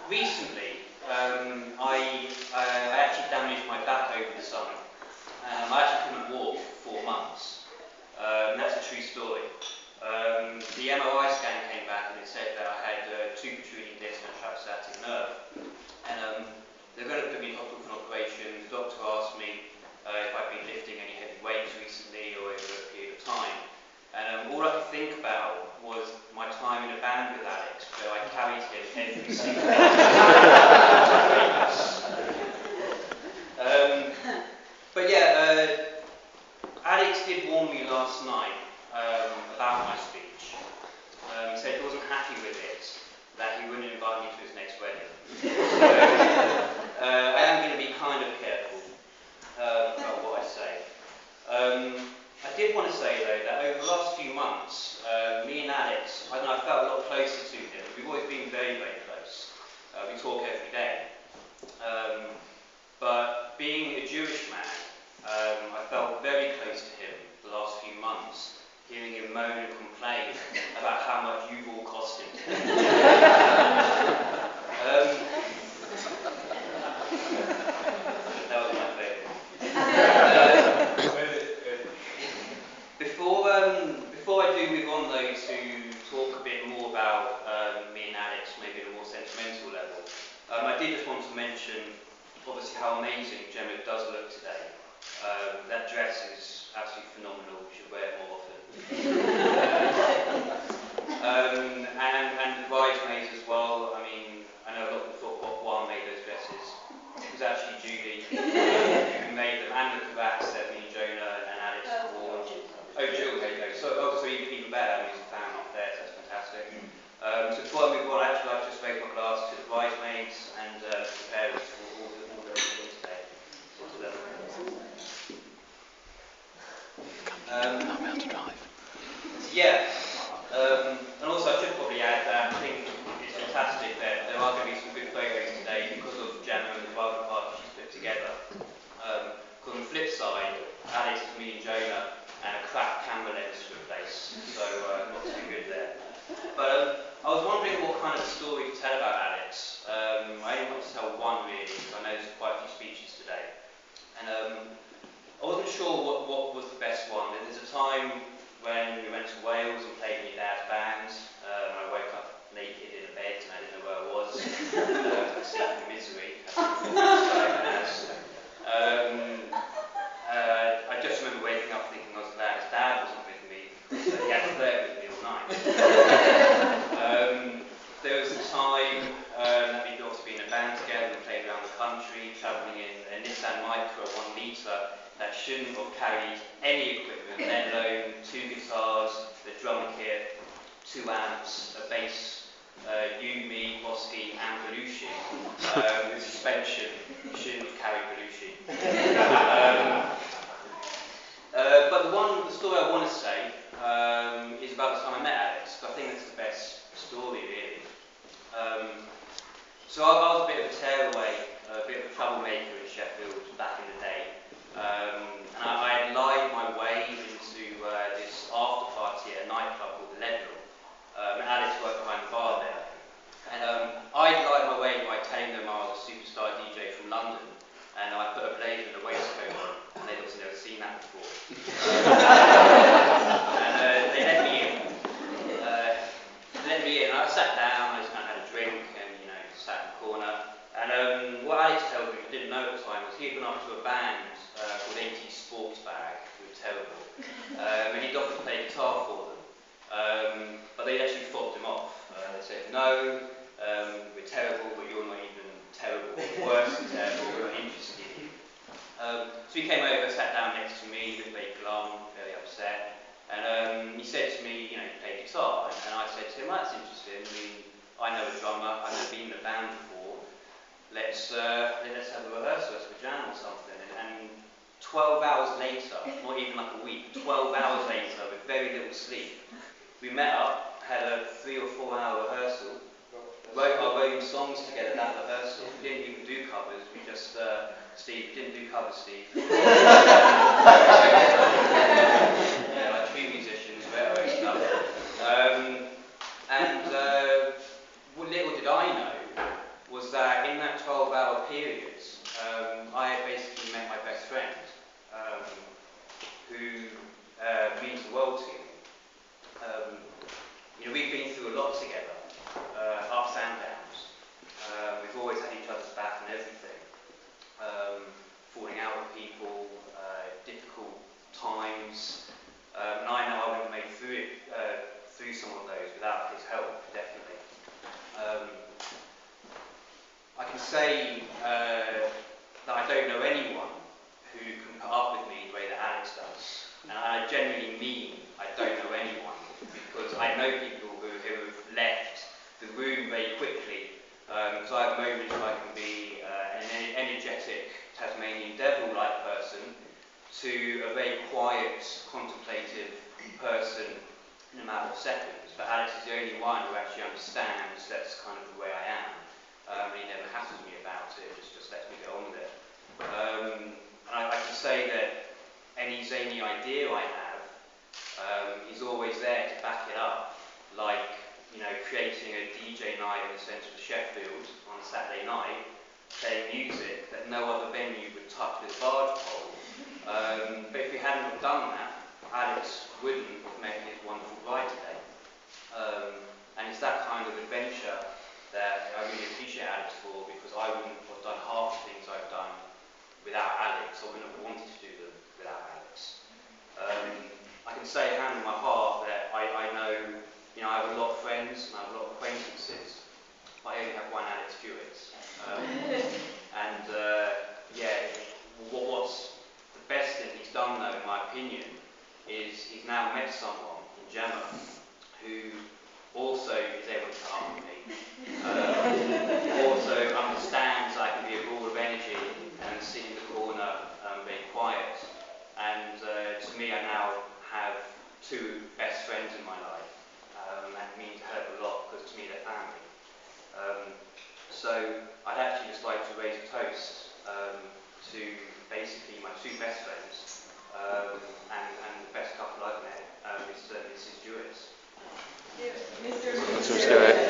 Recently, I actually damaged my back over the summer. I actually couldn't walk for 4 months. That's a true story. The MRI scan came back and it said that I had 2 protruding discs and a transstatic nerve. They're going to put me in hospital for an operation. The doctor asked me if I'd been lifting any heavy weights recently or over a period of time. All I could think about was my time in a band with Alex, where I carried him every single day. Alex did warn me last night about my speech. He said he wasn't happy with it, that he wouldn't invite me to his next wedding. I am going to be kind of careful about what I say. I did want to say, though, that over the last few months, me and Alex, I felt a lot closer to him. We've always been very, very close. We talk every day. But being a Jewish man, I felt very close to him the last few months, hearing him moan and complain about how much you've all cost him. That was my favourite. Before I do move on, though, to talk a bit more about me and Alex, maybe at a more sentimental level, I did just want to mention, obviously, how amazing Gemma does look today. That dress is absolutely phenomenal. We should wear it more often. And the bridesmaids as well. I mean, I know a lot of people thought Juan made those dresses. It was actually Julie who made them, and the cravats that me and Jonah and Alex wore. Oh, Jill made those. So even better. I mean, there's a fan up there, so that's fantastic. So before I move on, actually, I'd like to just raise my glass to the bridesmaids and the parents for all that they're doing today. I'm able to drive. And also I should probably add that I think it's fantastic that there are going to be some good photos today because of Gemma and the welcome party she's put together. Because on the flip side, Alex is me and Jonah and a crap camera lens to replace, so not too good there. But I was wondering what kind of story to tell about Alex. I only want to tell one really, because I know there's quite a few speeches today. And I wasn't sure what was the best one. There's a time when we went to Wales and played in your dad's band. I woke up naked in a bed and I didn't know where I was. Sleep in misery. I just remember waking up thinking I was glad his dad wasn't with me, because he had to flirt with me all night. There was a time that we got to be in a band together and played around the country, travelling in a Nissan Micra 1 litre that shouldn't have carried any equipment, let alone 2 guitars, the drum kit, 2 amps, a bass, me, Bosky and Belushi, with suspension. You shouldn't have carried Belushi. But the story I want to say is about the time I met Alex, because I think that's the best story really. So I was a bit of a tearaway, a bit of a troublemaker in Sheffield back in the day. And I had lied my way into this after party at a nightclub called the Leadmill. And Alex worked behind the bar there. And I'd lied my way by telling them I was a superstar DJ from London. And I put a blazer and a waistcoat on, and they'd obviously never seen that before. And they let me in. And I sat down, I just kind of had a drink, and sat in the corner. And what Alex told me, I didn't know at the time, was he'd gone up to a band called 80 Sports Bag, who were terrible. And he'd offered to play guitar for them. But they actually fobbed him off. They said, no, we're terrible, but you're not even terrible. Worse than terrible, we're not interested in you. So he came over, sat down next to me, he was very glum, very upset. And he said to me, you play guitar. And I said to him, well, that's interesting. I mean, I know a drummer, I've never been in a band before. Let's have a rehearsal, let's have a jam or something. And 12 hours later, not even like a week, 12 hours later, with very little sleep, we met up, had a 3 or 4 hour rehearsal, wrote our own songs together at that rehearsal. We didn't even do covers, we just, Steve, we didn't do covers, Steve. Like true musicians, we wrote our own stuff. little did I know was that in that 12-hour period, I had basically met my best friend, who means the world to me. We've been through a lot together, ups and downs. We've always had each other's back and everything. Falling out with people, difficult times. And I know I wouldn't have made through some of those without his help, definitely. I can say that I don't know anyone who can put up with me the way that Alex does. And I genuinely mean I don't know anyone, because I know people who have left the room very quickly. So I have moments where I can be an energetic Tasmanian devil-like person to a very quiet, contemplative person in a matter of seconds. But Alex is the only one who actually understands that's kind of the way I am. And he never hassles me about it, just lets me get on with it. And I can say that any zany idea I have, he's always there to back it up. Like, creating a DJ night in the centre of Sheffield on a Saturday night, playing music that no other venue would touch with a barge pole. But if we hadn't have done that, Alex wouldn't have made his wonderful ride today. And it's that kind of adventure that I really appreciate Alex for, because I wouldn't have done half the things I've done without Alex. I wouldn't have wanted to do them without Alex. I can say hand on my heart that I know, I have a lot of friends and I have a lot of acquaintances, but I only have one Alex Dewett. What's the best thing he's done, though, in my opinion, is he's now met someone in Gemma who also is able to put up with me. Also understands I can be a ball of energy and sit in the corner being quiet. And to me, I now have two best friends in my life. That means a hell of a lot, because to me they're family. So I'd actually just like to raise a toast to basically my two best friends and the best couple I've met, Mr. and Mrs. Dewett. Mr. Dewett.